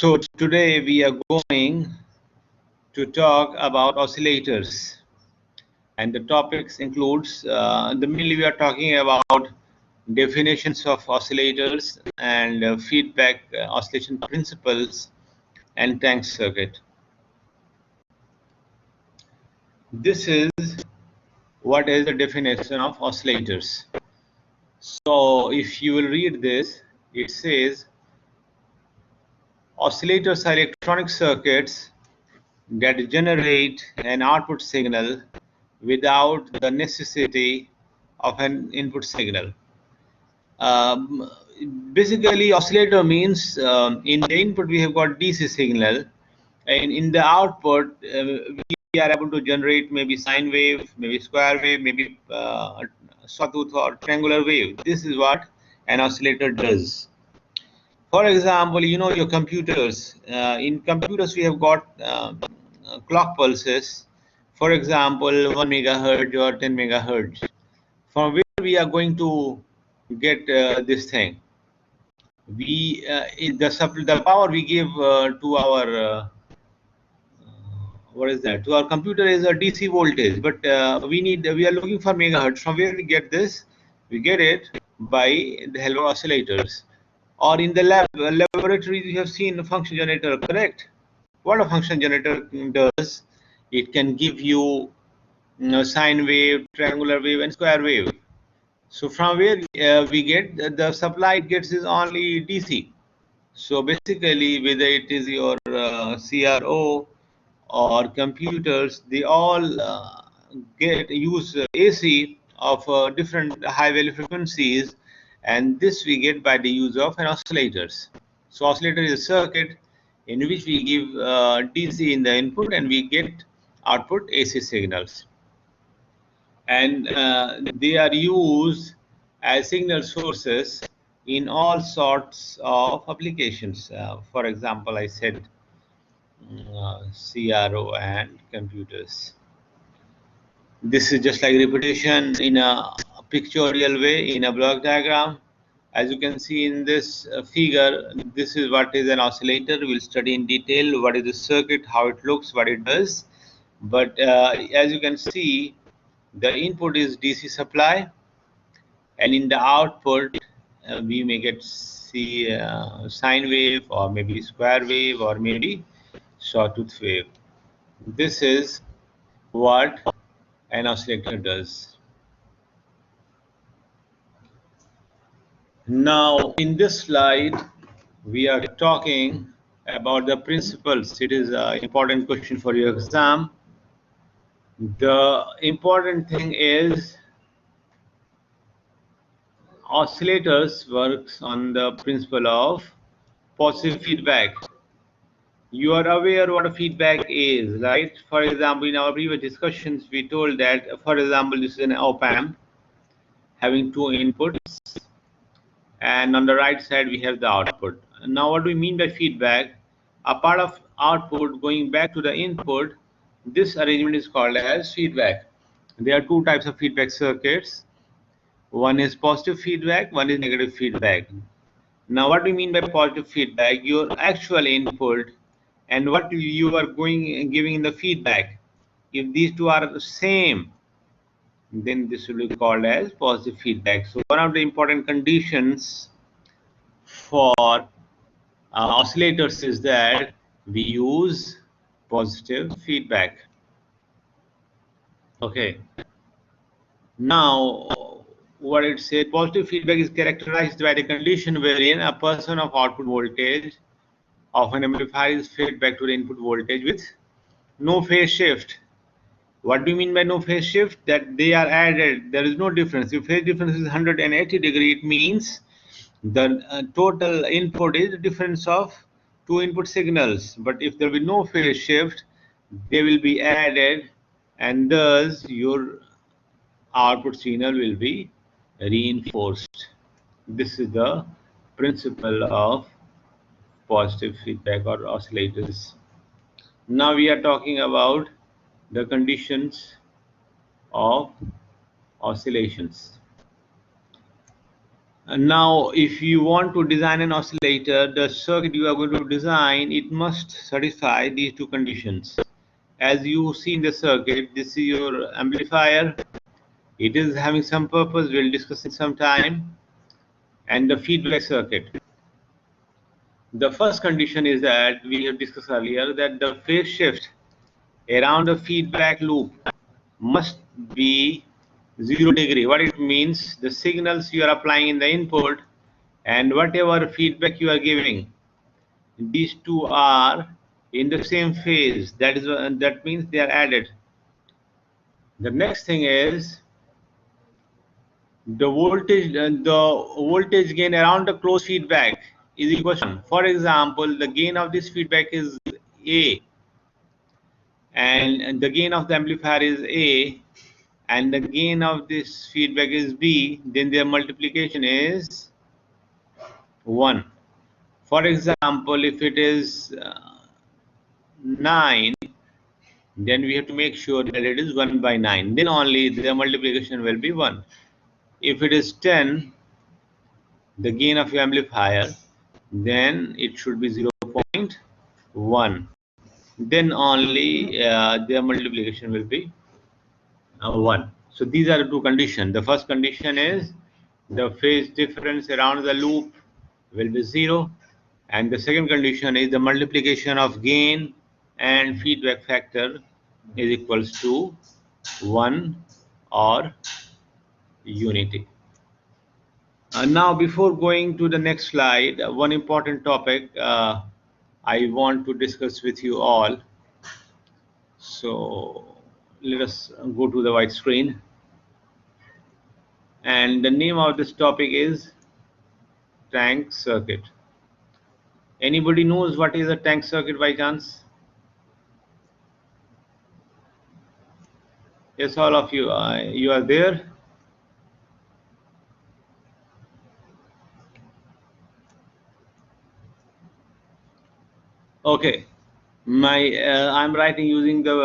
So today we are going to talk about oscillators, and the topics includes mainly we are talking about definitions of oscillators and feedback oscillation principles and tank circuit. This is what is the definition of oscillators. So if you will read this, it says oscillators are electronic circuits that generate an output signal without the necessity of an input signal. Um, Basically, oscillator means in the input we have got DC signal, and in the output we are able to generate maybe sine wave, maybe square wave, maybe sawtooth or triangular wave. This is what an oscillator does. For example, you know your computers. In computers, we have got clock pulses. For example, 1 megahertz or 10 megahertz. From where we are going to get this thing? We the power we give to our what is that? To our computer is a DC voltage, but we are looking for megahertz. From where we get this? We get it by the help of oscillators. Or in the laboratories, you have seen a function generator, correct? What a function generator does, it can give you, sine wave, triangular wave, and square wave. So from where we get the supply gets is only DC. So basically, whether it is your CRO or computers, they all use AC of different high value frequencies, and this we get by the use of an oscillators. So oscillator is a circuit in which we give DC in the input and we get output AC signals, and they are used as signal sources in all sorts of applications. For example, I said CRO and computers. This is just like repetition in a pictorial way, in a block diagram. As you can see in this figure, this is what is an oscillator. We'll study in detail what is the circuit, how it looks, what it does. But as you can see, the input is DC supply, and in the output we may get sine wave, or maybe square wave, or maybe sawtooth wave. This is what an oscillator does. Now in this slide we are talking about the principles. It is an important question for your exam. The important thing is oscillators works on the principle of positive feedback. You are aware what a feedback is, right? For example, in our previous discussions, we told that, for example, this is an op-amp having two inputs, and on the right side we have the output. Now, what do we mean by feedback? A part of output going back to the input, this arrangement is called as feedback. There are two types of feedback circuits. One is positive feedback, one is negative feedback. Now, what do you mean by positive feedback? Your actual input and what you are giving in the feedback. If these two are the same, then this will be called as positive feedback. So one of the important conditions for oscillators is that we use positive feedback. Okay. Now, what it said, positive feedback is characterized by the condition wherein a person of output voltage of an amplifier is fed back to the input voltage with no phase shift. What do you mean by no phase shift? That they are added, there is no difference. If phase difference is 180 degree, it means the total input is the difference of two input signals. But if there will be no phase shift, they will be added, and thus your output signal will be reinforced. This is the principle of positive feedback or oscillators. Now we are talking about the conditions of oscillations. Now, if you want to design an oscillator, the circuit you are going to design, it must satisfy these two conditions. As you see in the circuit, this is your amplifier. It is having some purpose, we'll discuss in some time, and the feedback circuit. The first condition is that we have discussed earlier that the phase shift around the feedback loop must be 0 degree. What it means, the signals you are applying in the input and whatever feedback you are giving, these two are in the same phase. That means they are added. The next thing is the voltage gain around the closed feedback is equal to 1. For example, the gain of this feedback is A, and the gain of the amplifier is A, and the gain of this feedback is B, then their multiplication is 1. For example, if it is 9, then we have to make sure that it is 1 by 9. Then only the multiplication will be 1. If it is 10, the gain of your amplifier, then it should be 0.1. Then only their multiplication will be 1. So these are the two conditions. The first condition is the phase difference around the loop will be 0, and the second condition is the multiplication of gain and feedback factor is equals to 1 or unity. Now, before going to the next slide, one important topic I want to discuss with you all. So let us go to the white screen. And the name of this topic is tank circuit. Anybody knows what is a tank circuit by chance? Yes, all of you. You are there? Okay. I'm writing using the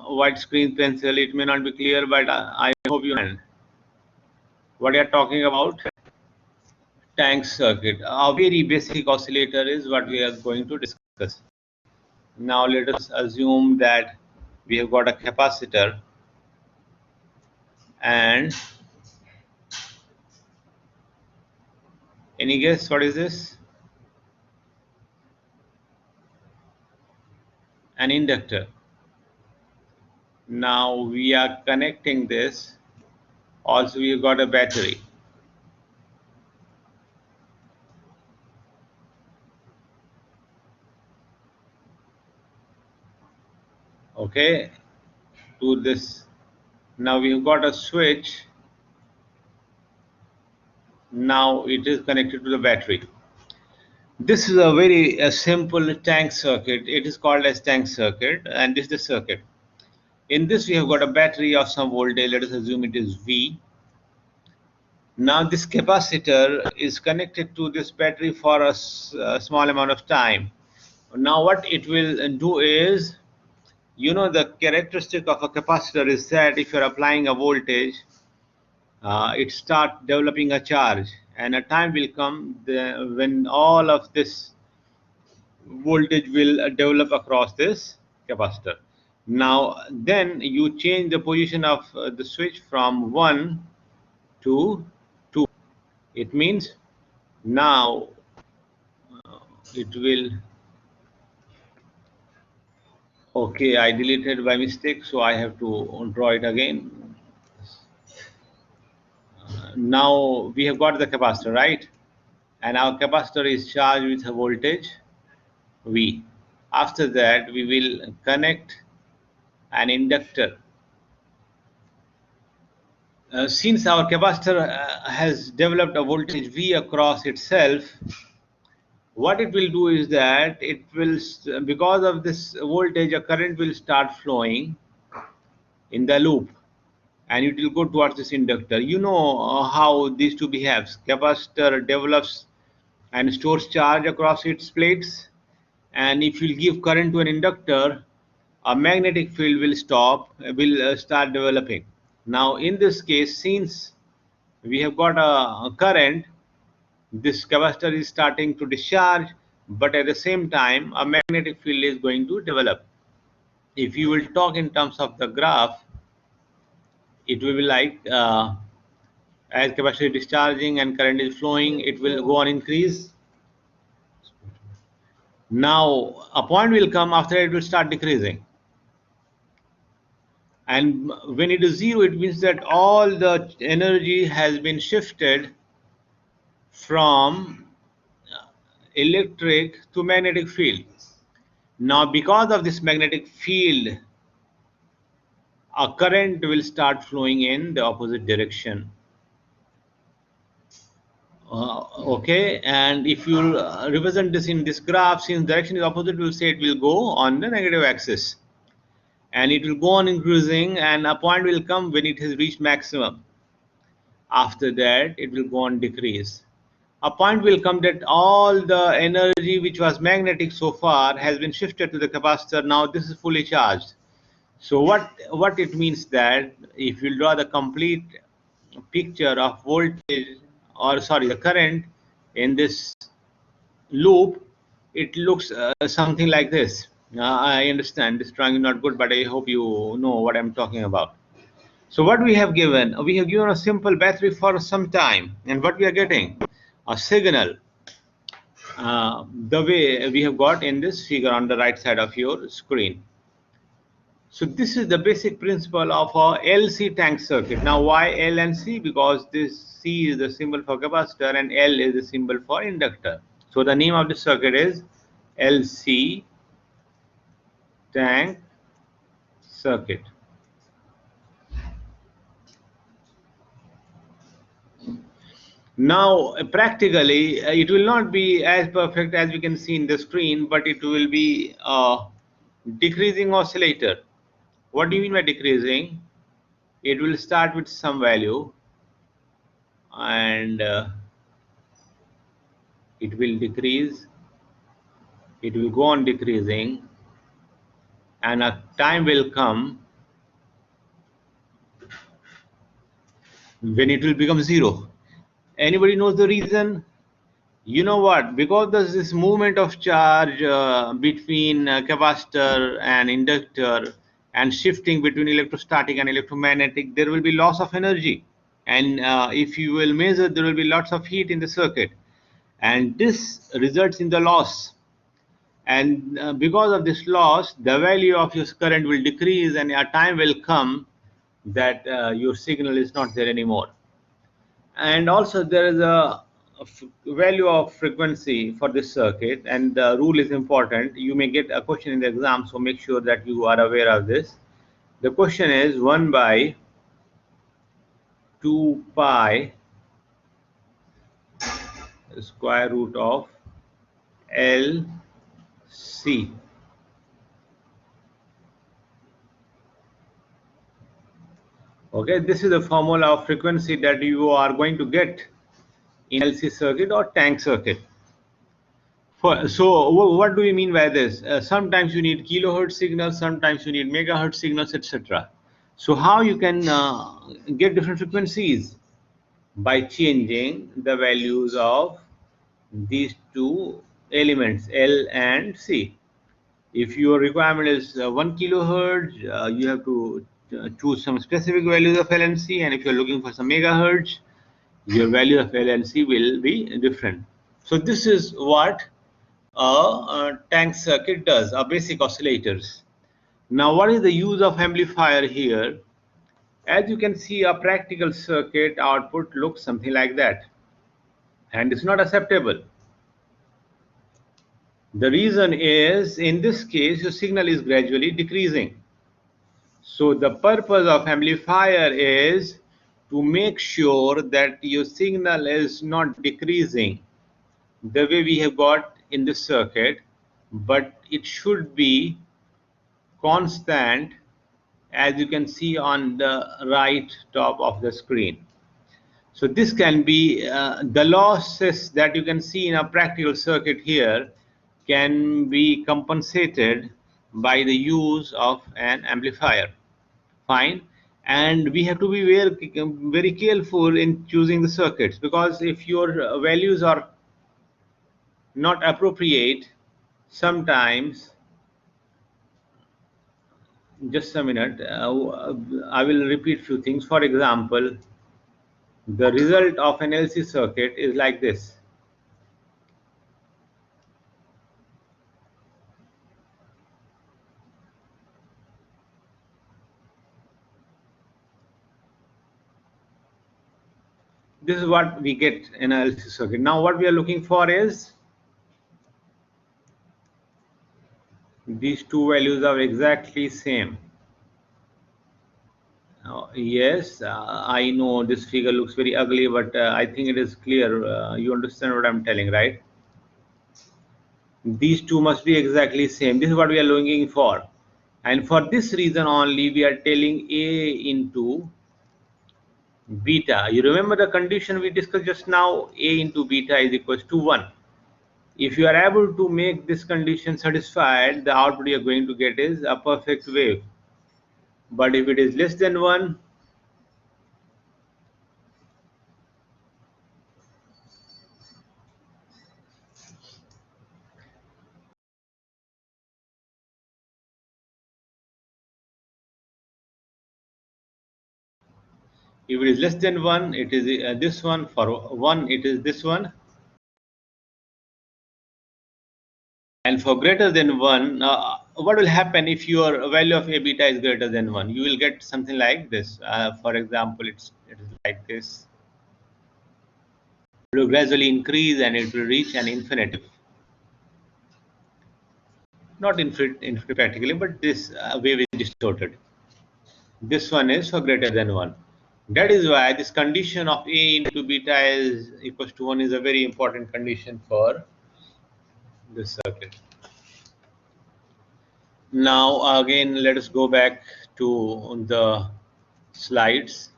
white screen pencil. It may not be clear, but I hope you understand what you are talking about. Tank circuit. A very basic oscillator is what we are going to discuss. Now let us assume that we have got a capacitor and any guess what is this? An inductor. Now we are connecting this. Also we have got a battery. Okay, to this. Now we have got a switch. Now it is connected to the battery. This is a very simple tank circuit. It is called as tank circuit, and this is the circuit. In this we have got a battery of some voltage. Let us assume it is V. Now this capacitor is connected to this battery for a small amount of time. Now what it will do is, you know, the characteristic of a capacitor is that if you're applying a voltage, it starts developing a charge, and a time will come when all of this voltage will develop across this capacitor. Now then you change the position of the switch from 1 to 2. It means now it will, okay, I deleted by mistake, so I have to draw it again. Now we have got the capacitor, right? And our capacitor is charged with a voltage V. After that we will connect an inductor. Since our capacitor has developed a voltage V across itself, what it will do is that it will, because of this voltage, a current will start flowing in the loop and it will go towards this inductor. You know how these two behaves. Capacitor develops and stores charge across its plates, and if you give current to an inductor, a magnetic field will start developing. Now in this case, since we have got a current, this capacitor is starting to discharge, but at the same time a magnetic field is going to develop. If you will talk in terms of the graph, it will be like as capacitor is discharging and current is flowing, it will go on increase. Now a point will come after it will start decreasing, and when it is zero, it means that all the energy has been shifted from electric to magnetic field. Now because of this magnetic field, a current will start flowing in the opposite direction. Okay, and if you represent this in this graph, since direction is opposite, we'll say it will go on the negative axis, and it will go on increasing, and a point will come when it has reached maximum. After that, it will go on decrease. A point will come that all the energy which was magnetic so far has been shifted to the capacitor. Now this is fully charged. So what it means that if you draw the complete picture of voltage, or sorry, the current in this loop, it looks something like this. I understand this drawing is not good, but I hope you know what I'm talking about. So what we have given a simple battery for some time, and what we are getting, a signal, the way we have got in this figure on the right side of your screen. So this is the basic principle of a LC tank circuit. Now why L and C? Because this C is the symbol for capacitor and L is the symbol for inductor. So the name of the circuit is LC tank circuit. Now practically it will not be as perfect as we can see in the screen, but it will be a decreasing oscillator. What do you mean by decreasing? It will start with some value and it will decrease, it will go on decreasing, and a time will come when it will become zero. Anybody knows the reason? You know what? Because there's this movement of charge between capacitor and inductor, and shifting between electrostatic and electromagnetic, there will be loss of energy. And if you will measure, there will be lots of heat in the circuit. And this results in the loss. And because of this loss, the value of your current will decrease, and a time will come that your signal is not there anymore. And also there is a value of frequency for this circuit, and the rule is important. You may get a question in the exam, so make sure that you are aware of this. The question is 1 by 2 pi square root of LC. Okay, this is the formula of frequency that you are going to get in LC circuit or tank circuit. So what do we mean by this? Sometimes you need kilohertz signals, sometimes you need megahertz signals, etc. So how you can get different frequencies? By changing the values of these two elements, L and C. If your requirement is 1 kilohertz, you have to choose some specific values of L and C, and if you're looking for some megahertz, your value of L and C will be different. So this is what a tank circuit does, a basic oscillators. Now what is the use of amplifier here? As you can see, a practical circuit output looks something like that, and it's not acceptable. The reason is, in this case, your signal is gradually decreasing. So the purpose of amplifier is to make sure that your signal is not decreasing the way we have got in this circuit, but it should be constant, as you can see on the right top of the screen. So this can be the losses that you can see in a practical circuit here can be compensated by the use of an amplifier. Fine. and we have to be very careful in choosing the circuits, because if your values are not appropriate, sometimes, just a minute, I will repeat few things. For example, the result of an LC circuit is like this. This is what we get in an LC circuit. Now what we are looking for is these two values are exactly same. Yes, I know this figure looks very ugly, but I think it is clear. You understand what I'm telling, right? These two must be exactly same. This is what we are looking for. And for this reason only, we are telling A into beta. You remember the condition we discussed just now? A into beta is equals to 1. If you are able to make this condition satisfied, the output you are going to get is a perfect wave. But if it is less than 1, if it is less than 1, it is this one. For 1, it is this one. And for greater than 1, what will happen if your value of A beta is greater than 1? You will get something like this. For example, it is like this. It will gradually increase and it will reach an infinitive. Not infinite practically, but this wave is distorted. This one is for greater than 1. That is why this condition of A into beta is equals to 1 is a very important condition for this circuit. Now again, let us go back to the slides.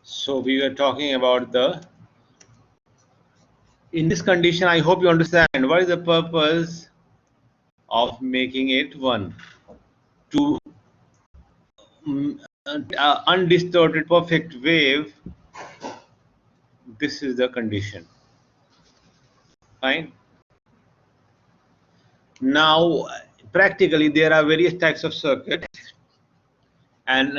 So we were talking about in this condition, I hope you understand what is the purpose of making it 1. To undistorted perfect wave, this is the condition. Fine. Now, practically, there are various types of circuits, and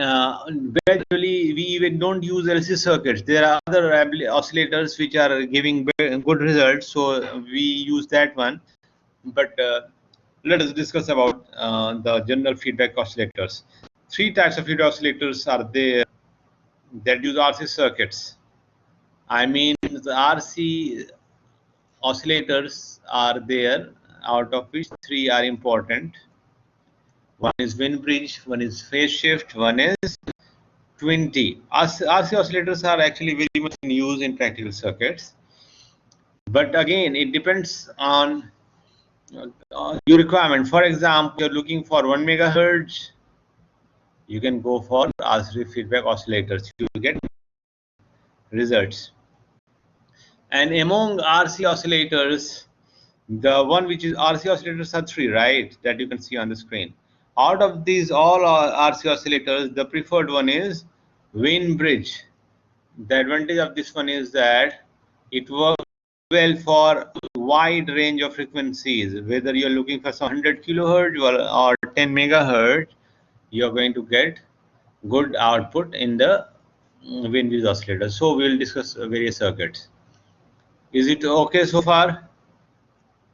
gradually we even don't use LC circuits. There are other oscillators which are giving good results, so we use that one. But let us discuss about the general feedback oscillators. 3 types of feedback oscillators are there that use RC circuits. I mean, the RC oscillators are there, out of which 3 are important. One is wind bridge, one is phase shift, one is 20. RC oscillators are actually very much in use in practical circuits. But again, it depends on your requirement. For example, you're looking for 1 megahertz, you can go for RC feedback oscillators. You will get results. And among RC oscillators, the one which is RC oscillators are 3, right? That you can see on the screen. Out of these all RC oscillators, the preferred one is Wien bridge. The advantage of this one is that it works well for wide range of frequencies. Whether you're looking for some 100 kilohertz or 10 megahertz, you're going to get good output in the Wien bridge oscillator. So we'll discuss various circuits. Is it okay so far?